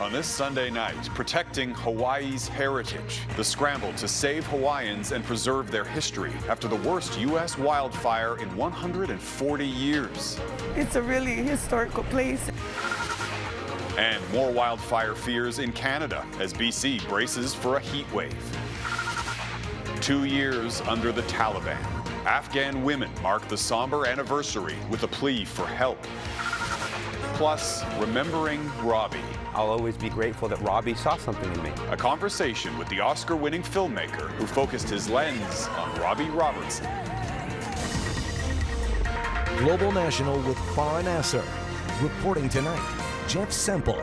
on this Sunday night, protecting Hawaii's heritage, the scramble to save Hawaiians and preserve their history after the worst U.S. wildfire in 140 years. It's a really historical place. And more wildfire fears in Canada as BC braces for a heat wave. 2 years under the Taliban, Afghan women mark the somber anniversary with a plea for help. Plus, remembering Robbie. I'll always be grateful that Robbie saw something in me. A conversation with the Oscar-winning filmmaker who focused his lens on Robbie Robertson. Global National with Farah Nasser. Reporting tonight, Jeff Semple.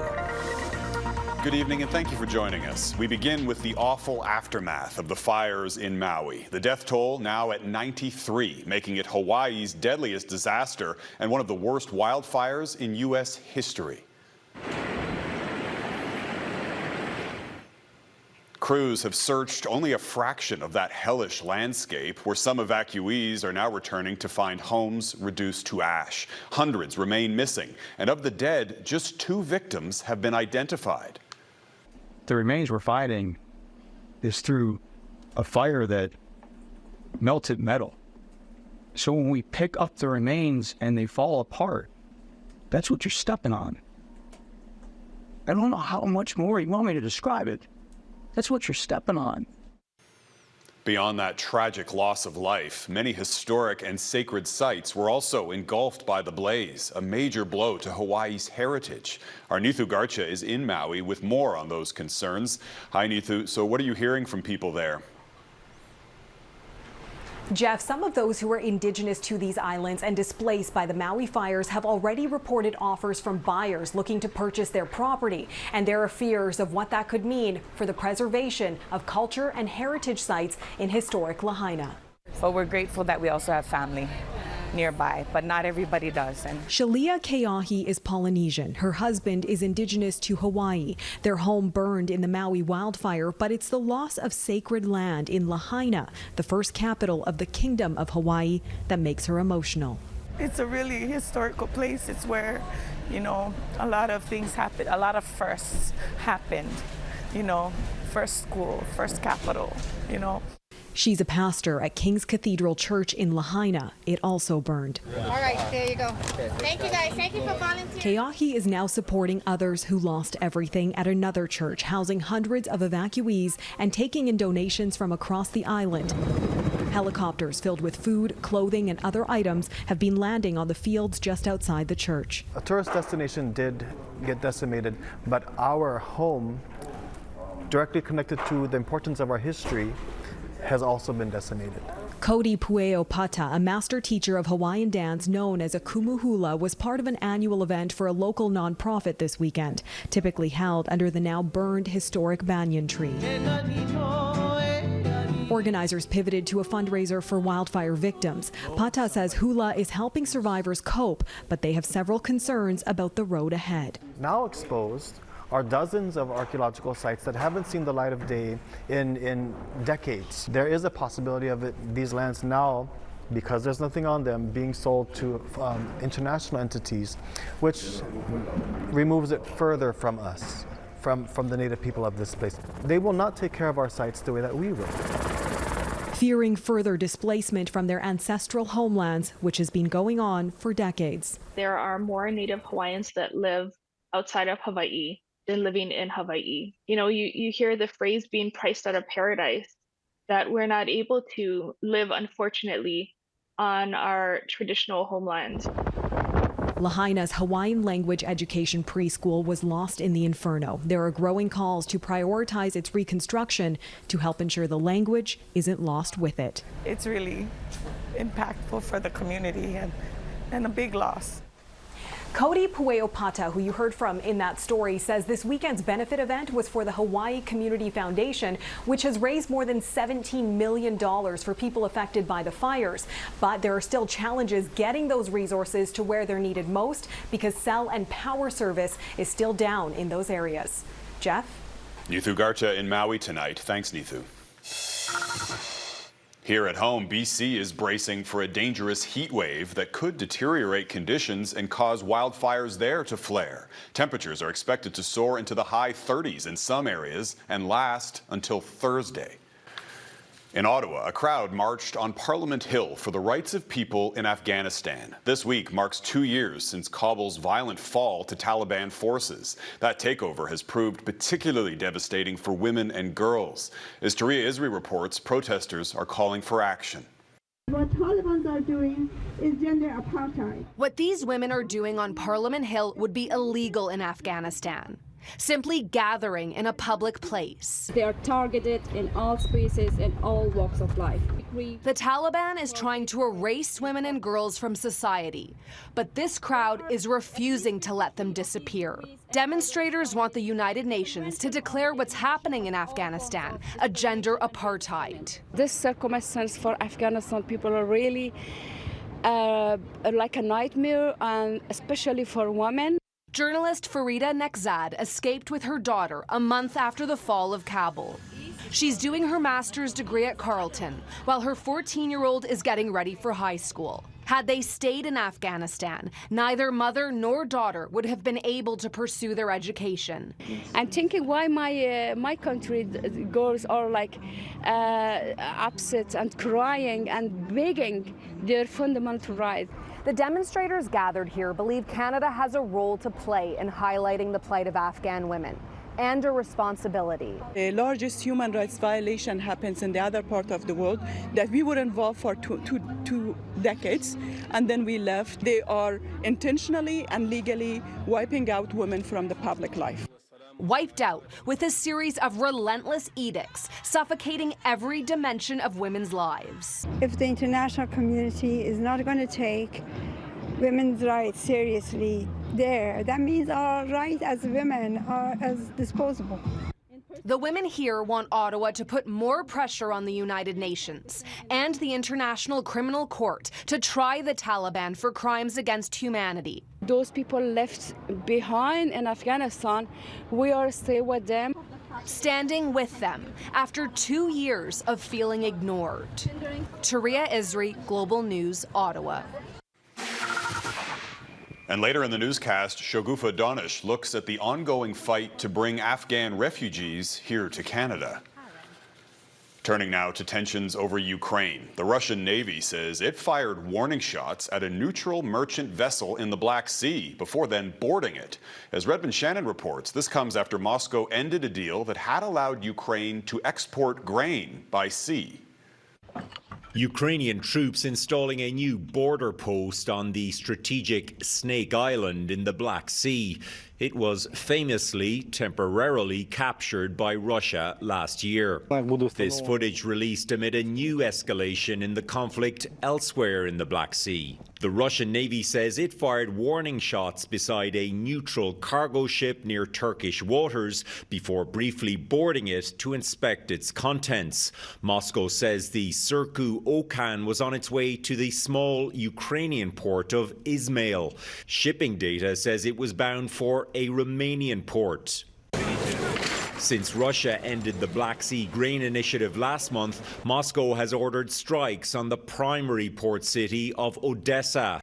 Good evening and thank you for joining us. We begin with the awful aftermath of the fires in Maui. The death toll now at 93, making it Hawaii's deadliest disaster and one of the worst wildfires in U.S. history. Crews have searched only a fraction of that hellish landscape, where some evacuees are now returning to find homes reduced to ash. Hundreds remain missing, and of the dead, just 2 victims have been identified. The remains we're finding is through a fire that melted metal. So when we pick up the remains and they fall apart, that's what you're stepping on. I don't know how much more you want me to describe it. That's what you're stepping on. Beyond that tragic loss of life, many historic and sacred sites were also engulfed by the blaze, a major blow to Hawaii's heritage. Our Nithu Garcha is in Maui with more on those concerns. Hi, Nithu. So what are you hearing from people there? Jeff, some of those who are indigenous to these islands and displaced by the Maui fires have already reported offers from buyers looking to purchase their property. And there are fears of what that could mean for the preservation of culture and heritage sites in historic Lahaina. But we're grateful that we also have family nearby, but not everybody does. And Shalia Keahi is Polynesian. Her husband is indigenous to Hawaii. Their home burned in the Maui wildfire, but it's the loss of sacred land in Lahaina, the first capital of the Kingdom of Hawaii, that makes her emotional. It's a really historical place. It's where, a lot of things happened. A lot of firsts happened. First school, first capital, She's a pastor at King's Cathedral Church in Lahaina. It also burned. All right, there you go. Thank you, guys. Thank you for volunteering. Keahi is now supporting others who lost everything at another church, housing hundreds of evacuees and taking in donations from across the island. Helicopters filled with food, clothing, and other items have been landing on the fields just outside the church. A tourist destination did get decimated, but our home, directly connected to the importance of our history, has also been decimated. Cody Pueo Pata, a master teacher of Hawaiian dance known as a kumuhula, was part of an annual event for a local nonprofit this weekend, typically held under the now burned historic banyan tree. Organizers pivoted to a fundraiser for wildfire victims. Pata says hula is helping survivors cope, but they have several concerns about the road ahead. Now exposed are dozens of archaeological sites that haven't seen the light of day in decades. There is a possibility of these lands now, because there's nothing on them, being sold to international entities, which removes it further from us, from the native people of this place. They will not take care of our sites the way that we will. Fearing further displacement from their ancestral homelands, which has been going on for decades. There are more Native Hawaiians that live outside of Hawaii than living in Hawaii. You hear the phrase being priced out of paradise, that we're not able to live, unfortunately, on our traditional homeland. Lahaina's Hawaiian language education preschool was lost in the inferno. There are growing calls to prioritize its reconstruction to help ensure the language isn't lost with it. It's really impactful for the community and a big loss. Cody Pueo Pata, who you heard from in that story, says this weekend's benefit event was for the Hawaii Community Foundation, which has raised more than $17 million for people affected by the fires. But there are still challenges getting those resources to where they're needed most, because cell and power service is still down in those areas. Jeff? Nithu Garcha in Maui tonight. Thanks, Nithu. Here at home, BC is bracing for a dangerous heat wave that could deteriorate conditions and cause wildfires there to flare. Temperatures are expected to soar into the high 30s in some areas and last until Thursday. In Ottawa, a crowd marched on Parliament Hill for the rights of people in Afghanistan. This week marks 2 years since Kabul's violent fall to Taliban forces. That takeover has proved particularly devastating for women and girls. As Taria Isri reports, protesters are calling for action. What Taliban are doing is gender apartheid. What these women are doing on Parliament Hill would be illegal in Afghanistan. Simply gathering in a public place. They are targeted in all spaces and all walks of life. The Taliban is trying to erase women and girls from society, but this crowd is refusing to let them disappear. Demonstrators want the United Nations to declare what's happening in Afghanistan a gender apartheid. This circumstance for Afghanistan people are really like a nightmare, and especially for women. Journalist Farida Nekzad escaped with her daughter a month after the fall of Kabul. She's doing her master's degree at Carleton, while her 14-year-old is getting ready for high school. Had they stayed in Afghanistan, neither mother nor daughter would have been able to pursue their education. I'm thinking why my country girls are like upset and crying and begging their fundamental right. The demonstrators gathered here believe Canada has a role to play in highlighting the plight of Afghan women and a responsibility. The largest human rights violation happens in the other part of the world that we were involved for two decades, and then we left. They are intentionally and legally wiping out women from the public life. Wiped out with a series of relentless edicts suffocating every dimension of women's lives. If the international community is not going to take women's rights seriously there, that means our rights as women are as disposable. The women here want Ottawa to put more pressure on the United Nations and the International Criminal Court to try the Taliban for crimes against humanity. Those people left behind in Afghanistan, we are still with them. Standing with them after 2 years of feeling ignored. Taria Isri, Global News, Ottawa. And later in the newscast, Shogufa Donish looks at the ongoing fight to bring Afghan refugees here to Canada. Turning now to tensions over Ukraine. The Russian Navy says it fired warning shots at a neutral merchant vessel in the Black Sea before then boarding it. As Redmond Shannon reports, this comes after Moscow ended a deal that had allowed Ukraine to export grain by sea. Ukrainian troops installing a new border post on the strategic Snake Island in the Black Sea. It was famously temporarily captured by Russia last year. This footage released amid a new escalation in the conflict elsewhere in the Black Sea. The Russian Navy says it fired warning shots beside a neutral cargo ship near Turkish waters before briefly boarding it to inspect its contents. Moscow says the Surku Okan was on its way to the small Ukrainian port of Izmail. Shipping data says it was bound for a Romanian port. Since Russia ended the Black Sea Grain Initiative last month, Moscow has ordered strikes on the primary port city of Odessa.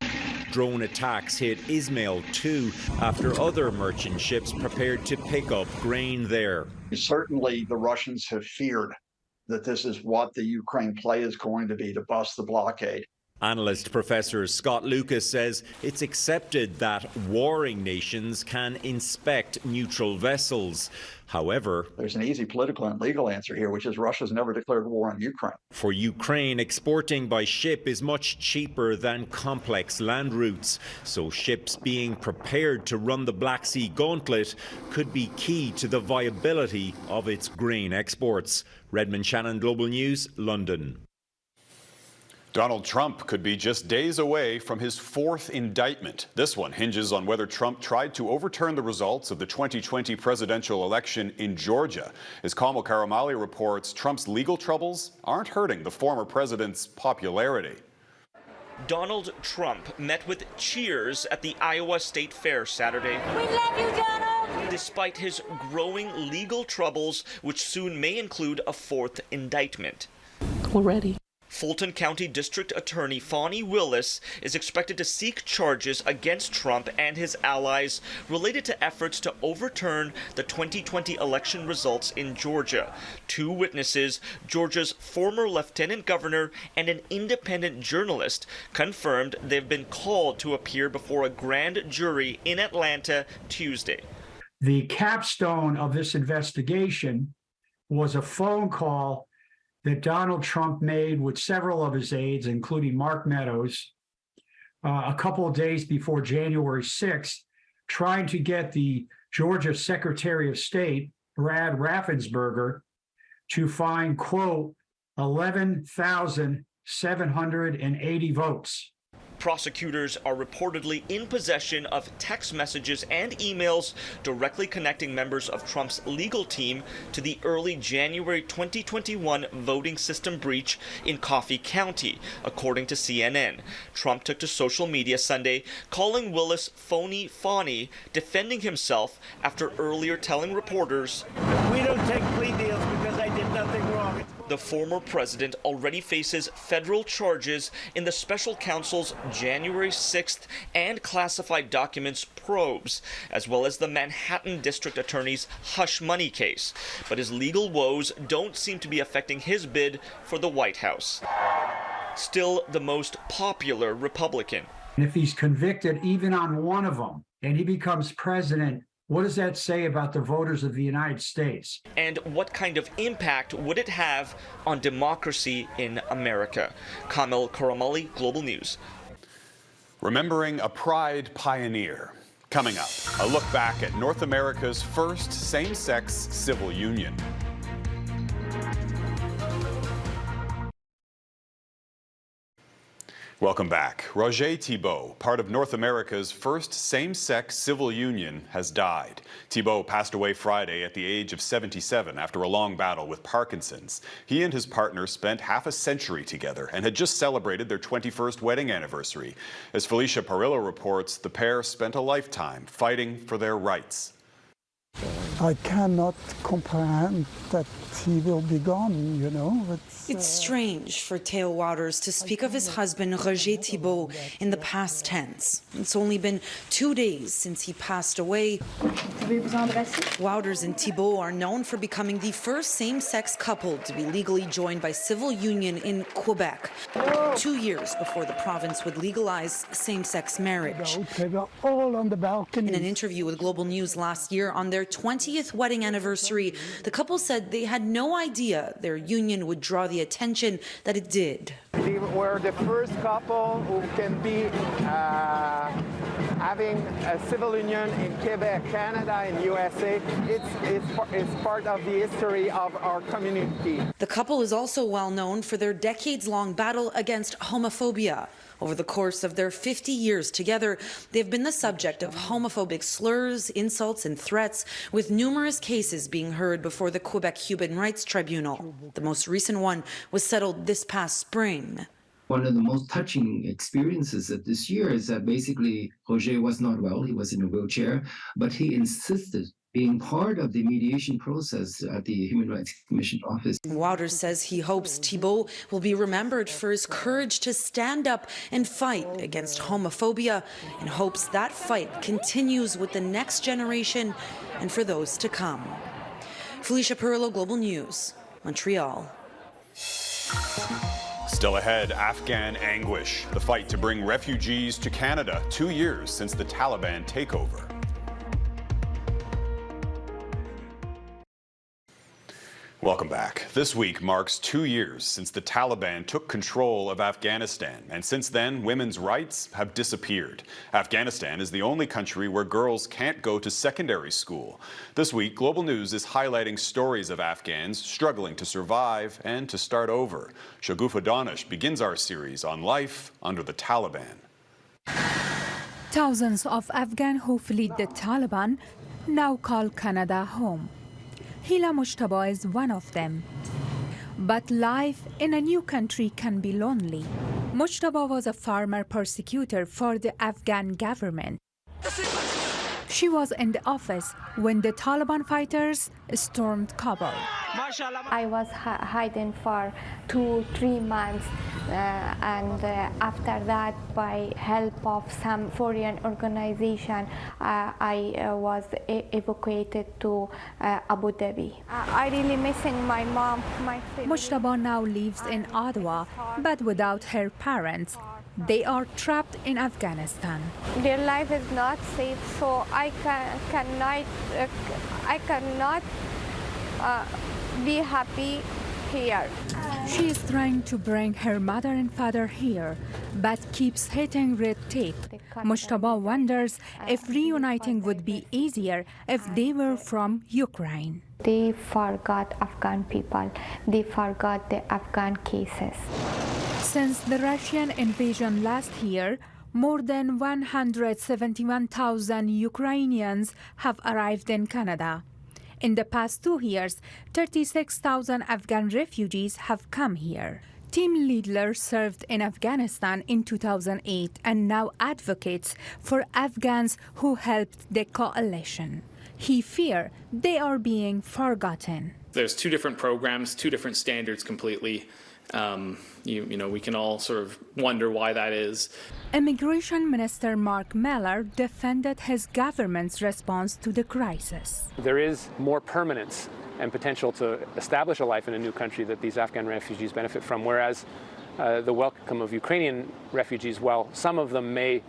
Drone attacks hit Izmail too after other merchant ships prepared to pick up grain there. Certainly the Russians have feared that this is what the Ukraine play is going to be, to bust the blockade. Analyst Professor Scott Lucas says it's accepted that warring nations can inspect neutral vessels. However, there's an easy political and legal answer here, which is Russia's never declared war on Ukraine. For Ukraine, exporting by ship is much cheaper than complex land routes. So ships being prepared to run the Black Sea gauntlet could be key to the viability of its grain exports. Redmond Shannon, Global News, London. Donald Trump could be just days away from his fourth indictment. This one hinges on whether Trump tried to overturn the results of the 2020 presidential election in Georgia. As Kamal Karamali reports, Trump's legal troubles aren't hurting the former president's popularity. Donald Trump met with cheers at the Iowa State Fair Saturday. We love you, Donald! Despite his growing legal troubles, which soon may include a fourth indictment. We're ready. Fulton County District Attorney Fani Willis is expected to seek charges against Trump and his allies related to efforts to overturn the 2020 election results in Georgia. 2 witnesses, Georgia's former lieutenant governor and an independent journalist, confirmed they've been called to appear before a grand jury in Atlanta Tuesday. The capstone of this investigation was a phone call that Donald Trump made with several of his aides, including Mark Meadows, a couple of days before January 6th, trying to get the Georgia Secretary of State, Brad Raffensperger, to find, quote, 11,780 votes. Prosecutors are reportedly in possession of text messages and emails directly connecting members of Trump's legal team to the early January 2021 voting system breach in Coffee County, according to CNN. Trump took to social media Sunday, calling Willis phony Fani, defending himself after earlier telling reporters, "We don't take plea deals because I did nothing wrong." The former president already faces federal charges in the special counsel's January 6th and classified documents probes, as well as the Manhattan District Attorney's hush money case. But his legal woes don't seem to be affecting his bid for the White House. Still the most popular Republican. And if he's convicted even on one of them and he becomes president, what does that say about the voters of the United States? And what kind of impact would it have on democracy in America? Kamil Karamali, Global News. Remembering a Pride pioneer. Coming up, a look back at North America's first same-sex civil union. Welcome back. Roger Thibault, part of North America's first same-sex civil union, has died. Thibault passed away Friday at the age of 77 after a long battle with Parkinson's. He and his partner spent half a century together and had just celebrated their 21st wedding anniversary. As Felicia Parillo reports, the pair spent a lifetime fighting for their rights. I cannot comprehend that he will be gone, you know. It's strange for Theo Wouters to speak of his husband, Roger Thibault, in the past tense. It's only been 2 days since he passed away. Wouters and Thibault are known for becoming the first same-sex couple to be legally joined by civil union in Quebec, 2 years before the province would legalize same-sex marriage. They were all on the balcony. In an interview with Global News last year on their 20th wedding anniversary, the couple said they had no idea their union would draw the attention that it did. We were the first couple who can be having a civil union in Quebec, Canada, and USA. It's part of the history of our community. The couple is also well known for their decades-long battle against homophobia. Over the course of their 50 years together, they've been the subject of homophobic slurs, insults, and threats, with numerous cases being heard before the Quebec Human Rights Tribunal. The most recent one was settled this past spring. One of the most touching experiences of this year is that basically Roger was not well, he was in a wheelchair, but he insisted being part of the mediation process at the Human Rights Commission office. Wouters says he hopes Thibault will be remembered for his courage to stand up and fight against homophobia, and hopes that fight continues with the next generation and for those to come. Felicia Parillo, Global News, Montreal. Still ahead, Afghan anguish. The fight to bring refugees to Canada 2 years since the Taliban takeover. Welcome back. This week marks 2 years since the Taliban took control of Afghanistan, and since then, women's rights have disappeared. Afghanistan is the only country where girls can't go to secondary school. This week, Global News is highlighting stories of Afghans struggling to survive and to start over. Shagufa Danish begins our series on life under the Taliban. Thousands of Afghans who fled the Taliban now call Canada home. Hila Mujtaba is one of them. But life in a new country can be lonely. Mujtaba was a former persecutor for the Afghan government. She was in the office when the Taliban fighters stormed Kabul. I was hiding for 2-3 months, and after that, by help of some foreign organization, I was evacuated to Abu Dhabi. I really missing my mom, my family. Mujtaba now lives in Ottawa, but without her parents. They are trapped in Afghanistan. Their life is not safe, so I cannot be happy here. She is trying to bring her mother and father here, but keeps hitting red tape. Mujtaba wonders if reuniting would be easier if they were from Ukraine. They forgot Afghan people. They forgot the Afghan cases. Since the Russian invasion last year, more than 171,000 Ukrainians have arrived in Canada. In the past 2 years, 36,000 Afghan refugees have come here. Tim Liedler served in Afghanistan in 2008 and now advocates for Afghans who helped the coalition. He fears they are being forgotten. There's 2 different programs, 2 different standards completely. We can all sort of wonder why that is. Immigration Minister Mark Miller defended his government's response to the crisis. There is more permanence and potential to establish a life in a new country that these Afghan refugees benefit from, whereas the welcome of Ukrainian refugees, while some of them may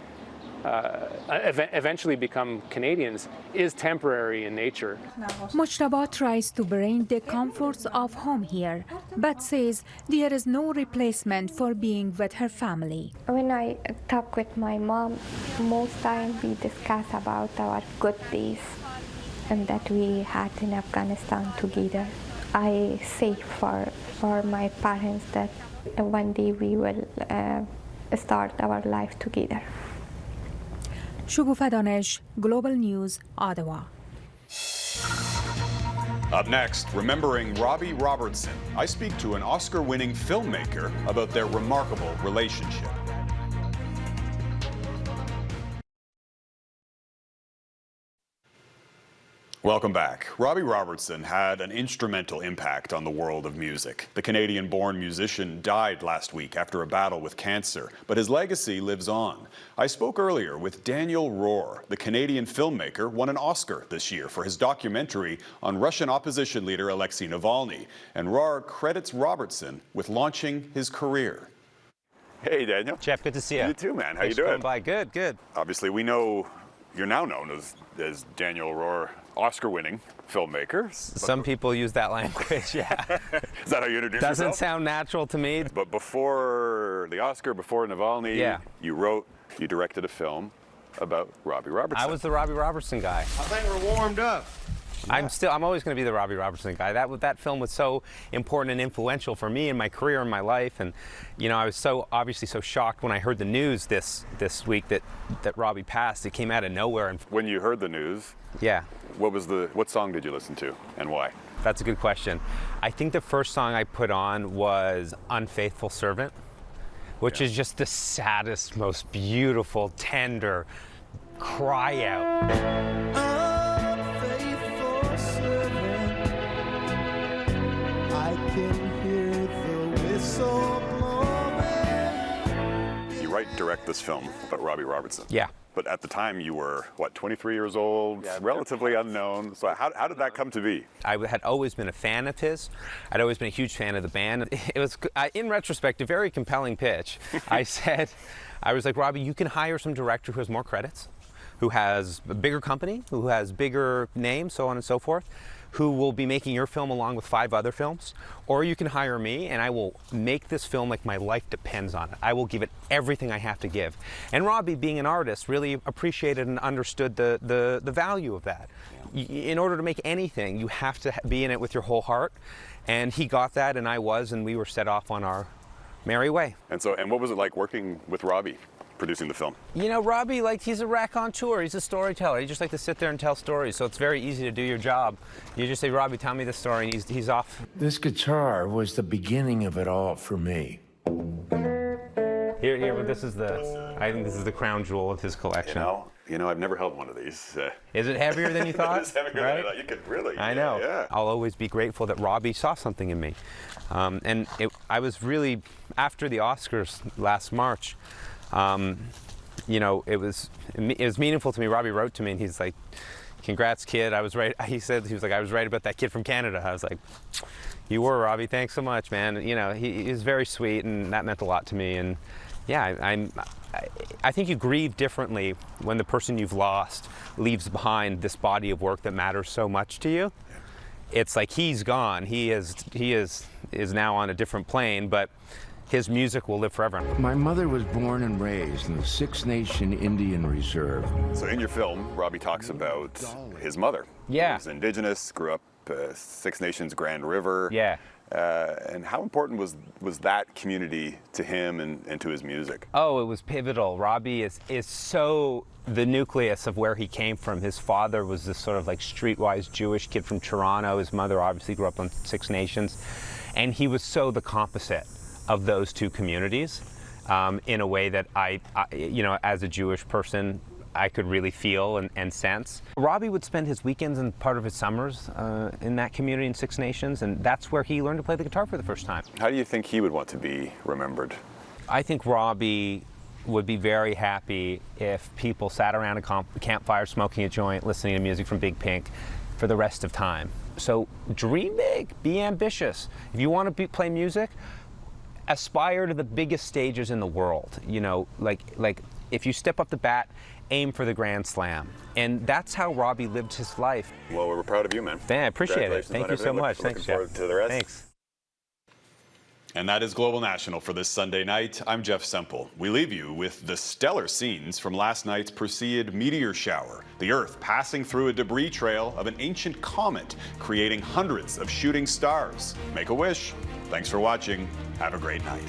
eventually become Canadians, is temporary in nature. Mujtaba tries to bring the comforts of home here, but says there is no replacement for being with her family. When I talk with my mom, most time we discuss about our good days and that we had in Afghanistan together. I say for my parents that one day we will start our life together. Shugufa Danish, Global News, Ottawa. Up next, remembering Robbie Robertson, I speak to an Oscar-winning filmmaker about their remarkable relationship. Welcome back. Robbie Robertson had an instrumental impact on the world of music. The Canadian-born musician died last week after a battle with cancer, but his legacy lives on. I spoke earlier with Daniel Rohr. The Canadian filmmaker won an Oscar this year for his documentary on Russian opposition leader Alexei Navalny, and Rohr credits Robertson with launching his career. Hey, Daniel. Jeff, good to see you. You too, man. How Thanks you doing? For coming by. Good, good. Obviously, we know you're now known as Daniel Rohr, Oscar-winning filmmaker. Some people use that language, yeah. Is that how you introduce yourself? Doesn't sound natural to me. But before the Oscar, before Navalny, yeah. you directed a film about Robbie Robertson. I was the Robbie Robertson guy. I think we're warmed up. I'm always going to be the Robbie Robertson guy. That film was so important and influential for me in my career and my life. And, I was obviously so shocked when I heard the news this week that Robbie passed. It came out of nowhere. And when you heard the news, yeah. What song did you listen to and why? That's a good question. I think the first song I put on was Unfaithful Servant, which is just the saddest, most beautiful, tender cry out. Unfaithful servant, I can hear the whistle blowing. You direct this film about Robbie Robertson. Yeah. But at the time you were, 23 years old, relatively unknown. So how did that come to be? I had always been a fan of his. I'd always been a huge fan of the band. It was, in retrospect, a very compelling pitch. I was like, Robbie, you can hire some director who has more credits, who has a bigger company, who has bigger names, so on and so forth, who will be making your film along with 5 other films, or you can hire me and I will make this film like my life depends on it. I will give it everything I have to give. And Robbie, being an artist, really appreciated and understood the value of that. Yeah. In order to make anything, you have to be in it with your whole heart, and he got that and I was, and we were set off on our merry way. And what was it like working with Robbie? Producing the film? Robbie, he's a raconteur, he's a storyteller. He just likes to sit there and tell stories, so it's very easy to do your job. You just say, Robbie, tell me the story, and he's off. This guitar was the beginning of it all for me. Here, this is the. I think this is the crown jewel of his collection. You know, I've never held one of these. Is it heavier than you thought? It's heavier than I thought. You could really. I know. Yeah. I'll always be grateful that Robbie saw something in me, and I was really after the Oscars last March. You know, it was meaningful to me. Robbie wrote to me and he's like, "Congrats, kid. I was right." He was like, "I was right about that kid from Canada." I was like, "You were, Robbie. Thanks so much, man." You know, he was very sweet, and that meant a lot to me. And yeah, I think you grieve differently when the person you've lost leaves behind this body of work that matters so much to you. It's like he's gone. He is now on a different plane, but his music will live forever. My mother was born and raised in the Six Nation Indian Reserve. So in your film, Robbie talks about his mother. Yeah. He was indigenous, grew up Six Nations Grand River. Yeah. And how important was that community to him and to his music? Oh, it was pivotal. Robbie is so the nucleus of where he came from. His father was this sort of like streetwise Jewish kid from Toronto. His mother obviously grew up on Six Nations. And he was so the composite of those two communities in a way that I, you know, as a Jewish person, I could really feel and sense. Robbie would spend his weekends and part of his summers in that community in Six Nations, and that's where he learned to play the guitar for the first time. How do you think he would want to be remembered? I think Robbie would be very happy if people sat around a campfire smoking a joint, listening to music from Big Pink for the rest of time. So dream big, be ambitious. If you want to play music, aspire to the biggest stages in the world. You know, like if you step up the bat, aim for the Grand Slam. And that's how Robbie lived his life. Well, we're proud of you, man. Man, I appreciate it. Thank you so much. Thanks, Jeff. Looking forward to the rest. Thanks. And that is Global National for this Sunday night. I'm Jeff Semple. We leave you with the stellar scenes from last night's Perseid meteor shower. The Earth passing through a debris trail of an ancient comet, creating hundreds of shooting stars. Make a wish. Thanks for watching. Have a great night.